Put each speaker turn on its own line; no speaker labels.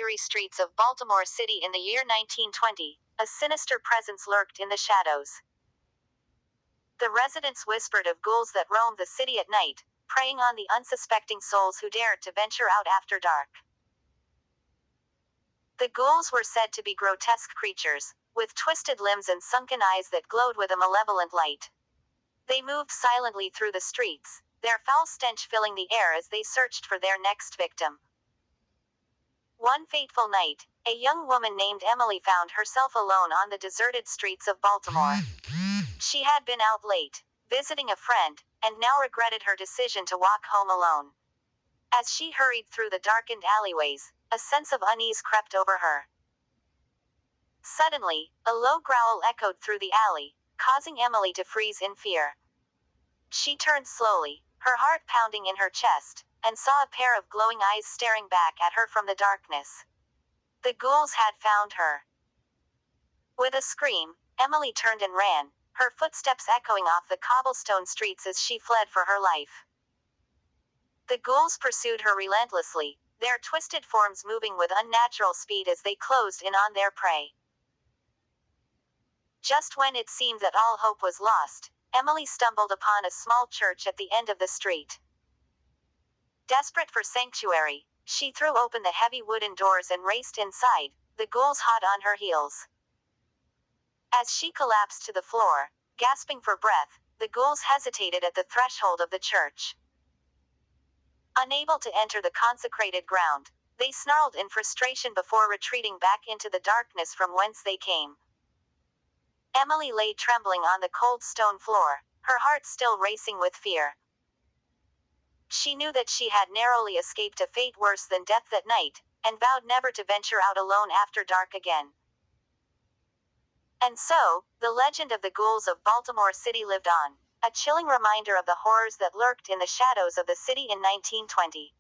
eerie streets of Baltimore City in the year 1920, a sinister presence lurked in the shadows. The residents whispered of ghouls that roamed the city at night, preying on the unsuspecting souls who dared to venture out after dark. The ghouls were said to be grotesque creatures, with twisted limbs and sunken eyes that glowed with a malevolent light. They moved silently through the streets, their foul stench filling the air as they searched for their next victim. One fateful night, a young woman named Emily found herself alone on the deserted streets of Baltimore. She had been out late, visiting a friend, and now regretted her decision to walk home alone. As she hurried through the darkened alleyways, a sense of unease crept over her. Suddenly, a low growl echoed through the alley, causing Emily to freeze in fear. She turned slowly, her heart pounding in her chest, and saw a pair of glowing eyes staring back at her from the darkness. The ghouls had found her. With a scream, Emily turned and ran, her footsteps echoing off the cobblestone streets as she fled for her life. The ghouls pursued her relentlessly, their twisted forms moving with unnatural speed as they closed in on their prey. Just when it seemed that all hope was lost, Emily stumbled upon a small church at the end of the street. Desperate for sanctuary, she threw open the heavy wooden doors and raced inside, the ghouls hot on her heels. As she collapsed to the floor, gasping for breath, the ghouls hesitated at the threshold of the church. Unable to enter the consecrated ground, they snarled in frustration before retreating back into the darkness from whence they came. Emily lay trembling on the cold stone floor, her heart still racing with fear. She knew that she had narrowly escaped a fate worse than death that night, and vowed never to venture out alone after dark again. And so, the legend of the ghouls of Baltimore City lived on, a chilling reminder of the horrors that lurked in the shadows of the city in 1920.